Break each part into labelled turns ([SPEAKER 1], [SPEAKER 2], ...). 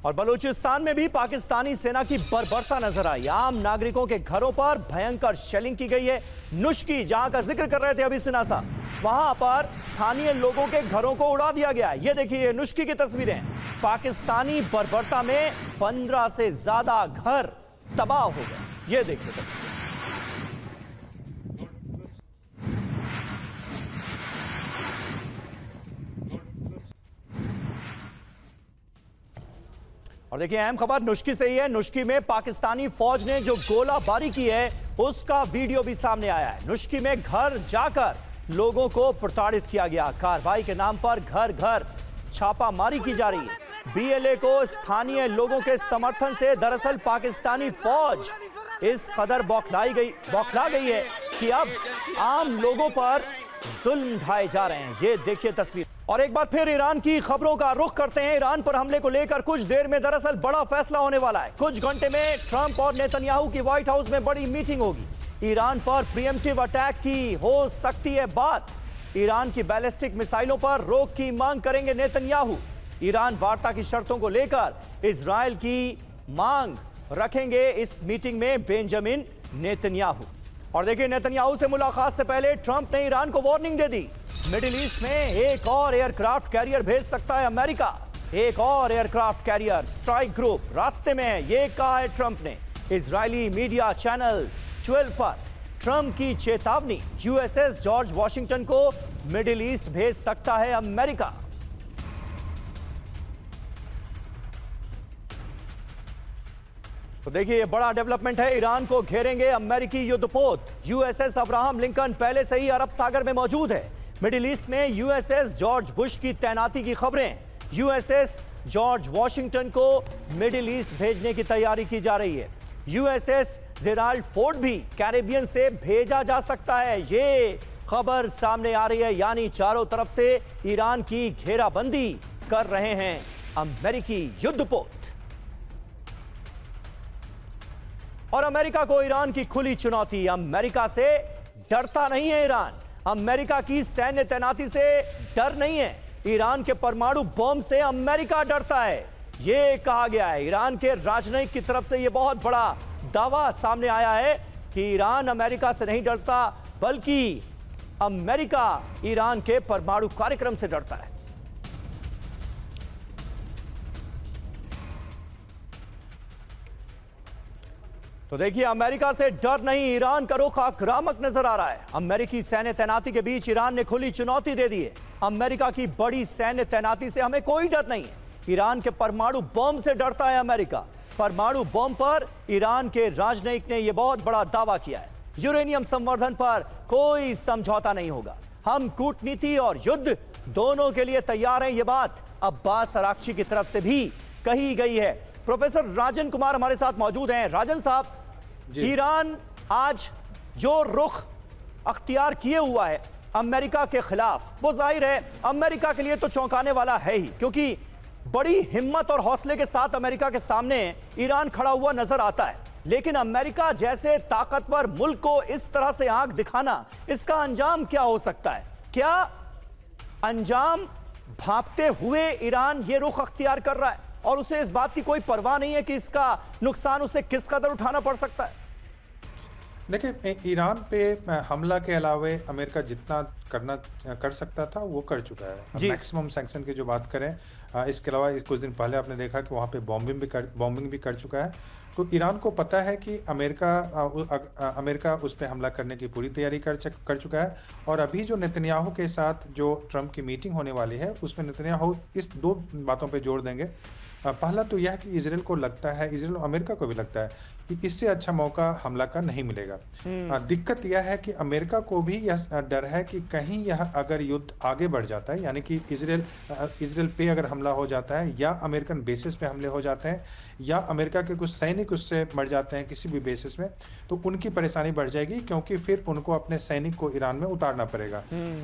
[SPEAKER 1] और बलूचिस्तान में भी पाकिस्तानी सेना की बर्बरता नजर आई। आम नागरिकों के घरों पर भयंकर शेलिंग की गई है। नुश्की, जहां का जिक्र कर रहे थे अभी सिन्हा साहब, वहां पर स्थानीय लोगों के घरों को उड़ा दिया गया। ये देखिए नुश्की की तस्वीरें। पाकिस्तानी बर्बरता में 15 से ज्यादा घर तबाह हो गए। ये देखिए तस्वीरें। और देखिए अहम खबर नुश्की से ही है। नुश्की में पाकिस्तानी फौज ने जो गोलाबारी की है उसका वीडियो भी सामने आया है। नुश्की में घर जाकर लोगों को प्रताड़ित किया गया। कार्रवाई के नाम पर घर घर छापामारी की जा रही है। बीएलए को स्थानीय लोगों के समर्थन से दरअसल पाकिस्तानी फौज इस कदर बौखला गई है कि अब आम लोगों पर जुल्म ढाए जा रहे हैं। ये देखिए तस्वीर। और एक बार फिर ईरान की खबरों का रुख करते हैं। ईरान पर हमले को लेकर कुछ देर में दरअसल बड़ा फैसला होने वाला है। कुछ घंटे में ट्रंप और नेतन्याहू की व्हाइट हाउस में बड़ी मीटिंग होगी। ईरान पर प्रीएम्प्टिव अटैक की हो सकती है बात। ईरान की बैलिस्टिक मिसाइलों पर रोक की मांग करेंगे नेतन्याहू। ईरान वार्ता की शर्तों को लेकर इजरायल की मांग रखेंगे इस मीटिंग में बेंजामिन नेतन्याहू। और देखिए नेतन्याहू से मुलाकात से पहले ट्रंप ने ईरान को वार्निंग दे दी। मिडिल ईस्ट में एक और एयरक्राफ्ट कैरियर भेज सकता है अमेरिका। एक और एयरक्राफ्ट कैरियर स्ट्राइक ग्रुप रास्ते में है, ये कहा है ट्रंप ने। इजरायली मीडिया चैनल 12 पर ट्रंप की चेतावनी। यूएसएस जॉर्ज वॉशिंगटन को मिडिल ईस्ट भेज सकता है अमेरिका। तो देखिए ये बड़ा डेवलपमेंट है। ईरान को घेरेंगे अमेरिकी युद्धपोत। यूएसएस अब्राहम लिंकन पहले से ही अरब सागर में मौजूद है। मिडिल ईस्ट में यूएसएस जॉर्ज बुश की तैनाती की खबरें। यूएसएस जॉर्ज वॉशिंगटन को मिडिल ईस्ट भेजने की तैयारी की जा रही है। यूएसएस जेराल्ड फोर्ड भी कैरेबियन से भेजा जा सकता है। ये खबर सामने आ रही है। यानी चारों तरफ से ईरान की घेराबंदी कर रहे हैं अमेरिकी युद्धपोत। और अमेरिका को ईरान की खुली चुनौती। अमेरिका से डरता नहीं है ईरान। अमेरिका की सैन्य तैनाती से डर नहीं है। ईरान के परमाणु बम से अमेरिका डरता है, यह कहा गया है। ईरान के राजनयिक की तरफ से यह बहुत बड़ा दावा सामने आया है कि ईरान अमेरिका से नहीं डरता, बल्कि अमेरिका ईरान के परमाणु कार्यक्रम से डरता है। तो देखिए अमेरिका से डर नहीं, ईरान का रुख आक्रामक नजर आ रहा है। अमेरिकी सैन्य तैनाती के बीच ईरान ने खुली चुनौती दे दी है। अमेरिका की बड़ी सैन्य तैनाती से हमें कोई डर नहीं है। ईरान के परमाणु बम से डरता है अमेरिका। परमाणु बम पर ईरान के राजनयिक ने यह बहुत बड़ा दावा किया है। यूरेनियम संवर्धन पर कोई समझौता नहीं होगा। हम कूटनीति और युद्ध दोनों के लिए तैयार हैं। यह बात अब्बास अराक्ची की तरफ से भी कही गई है। प्रोफेसर राजन कुमार हमारे साथ मौजूद हैं। राजन साहब, ईरान आज जो रुख अख्तियार किए हुआ है अमेरिका के खिलाफ, वो जाहिर है अमेरिका के लिए तो चौंकाने वाला है ही, क्योंकि बड़ी हिम्मत और हौसले के साथ अमेरिका के सामने ईरान खड़ा हुआ नजर आता है। लेकिन अमेरिका जैसे ताकतवर मुल्क को इस तरह से आंख दिखाना, इसका अंजाम क्या हो सकता है? क्या अंजाम भांपते हुए ईरान ये रुख अख्तियार कर रहा है और उसे इस बात की कोई परवाह नहीं है कि इसका नुकसान उसे किस कदर उठाना पड़ सकता है?
[SPEAKER 2] देखिए, ईरान पे हमला के अलावे अमेरिका जितना कर सकता था वो कर चुका है। मैक्सिमम सैंक्शन की जो बात करें, इसके अलावा कुछ दिन पहले आपने देखा कि वहाँ पे बॉम्बिंग भी कर चुका है। तो ईरान को पता है कि अमेरिका उस पर हमला करने की पूरी तैयारी कर चुका है। और अभी जो नेतन्याहू के साथ जो ट्रंप की मीटिंग होने वाली है, उसमें नेतन्याहू इस दो बातों पे जोर देंगे। पहला तो यह कि इजराइल को लगता है, इजराइल और अमेरिका को भी लगता है कि इससे अच्छा मौका हमला का नहीं मिलेगा। दिक्कत यह है कि अमेरिका को भी यह डर है कि कहीं यह अगर युद्ध आगे बढ़ जाता है, यानी कि इजराइल पे अगर हमला हो जाता है, या अमेरिकन बेसिस पे हमले हो जाते हैं, या अमेरिका के कुछ सैनिक उससे मर जाते हैं किसी भी बेसिस में, तो उनकी परेशानी बढ़ जाएगी, क्योंकि फिर उनको अपने सैनिक को ईरान में उतारना पड़ेगा।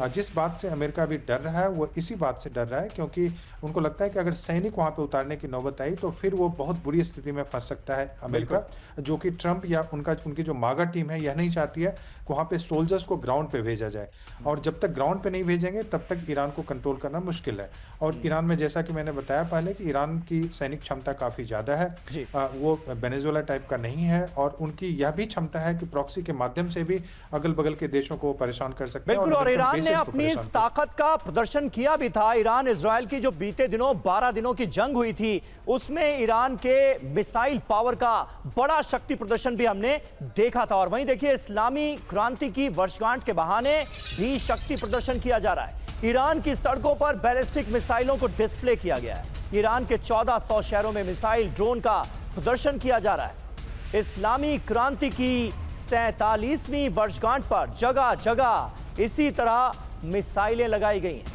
[SPEAKER 2] जिस बात से अमेरिका भी डर रहा है वो इसी बात से डर रहा है, क्योंकि उनको लगता है कि अगर सैनिक वहाँ पे उतारने के की नौबत आई तो फिर वो बहुत बुरी स्थिति में फंस सकता है अमेरिका, जो कि ट्रंप या उनकी जो मागा टीम है यह नहीं चाहती है कि वहाँ पे सोल्जर्स को ग्राउंड पे भेजा जाए, और जब तक ग्राउंड पे नहीं भेजेंगे तब तक ईरान को कंट्रोल करना मुश्किल है। और ईरान में जैसा कि मैंने बताया पहले कि ईरान की सैनिक क्षमता काफ़ी ज़्यादा है, वो वेनेजुएला टाइप का नहीं है, और उनकी यह भी क्षमता है कि प्रॉक्सी के माध्यम से भी अगल बगल के देशों को परेशान कर सकते हैं।
[SPEAKER 1] बिल्कुल, और ईरान ने अपनी इस ताकत का प्रदर्शन किया भी था। ईरान इजराइल की जो बीते दिनों 12 दिनों की जंग हुई थी उसमें ईरान के मिसाइल पावर का बड़ा शक्ति प्रदर्शन भी हमने देखा था। और वहीं देखिए इस्लामी क्रांति की वर्षगांठ के बहाने भी शक्ति प्रदर्शन किया जा रहा है। ईरान की सड़कों पर बैलिस्टिक मिसाइलों को डिस्प्ले किया गया है। ईरान के 1400 शहरों में मिसाइल ड्रोन का प्रदर्शन किया जा रहा है। इस्लामी क्रांति की 47वीं वर्षगांठ पर जगह जगह इसी तरह मिसाइलें लगाई गई हैं।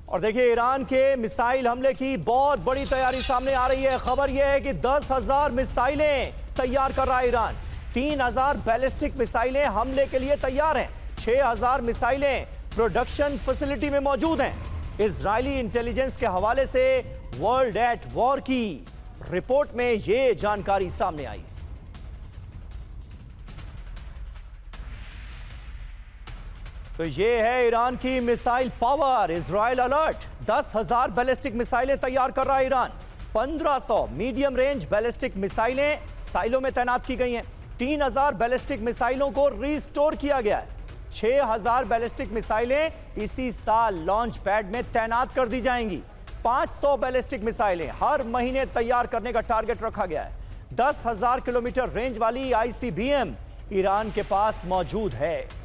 [SPEAKER 1] और देखिए ईरान के मिसाइल हमले की बहुत बड़ी तैयारी सामने आ रही है। खबर यह है कि 10,000 मिसाइलें तैयार कर रहा है ईरान। 3,000 बैलिस्टिक मिसाइलें हमले के लिए तैयार हैं। 6,000 मिसाइलें प्रोडक्शन फैसिलिटी में मौजूद हैं। इजरायली इंटेलिजेंस के हवाले से वर्ल्ड एट वॉर की रिपोर्ट में यह जानकारी सामने आई। तो ये है ईरान की missile power. Israel alert, 10,000 ballistic मिसाइलें तैयार कर रहा है ईरान। 1500 मीडियम रेंज बैलिस्टिक मिसाइलें साइलों में तैनात की गई हैं। 3,000 बैलिस्टिक मिसाइलों को रिस्टोर किया गया है। 6,000 बैलिस्टिक मिसाइलें इसी साल लॉन्च पैड में तैनात कर दी जाएंगी। 500 बैलिस्टिक मिसाइलें हर महीने तैयार करने का टारगेट रखा गया है। 10,000 किलोमीटर रेंज वाली ICBM ईरान के पास मौजूद है।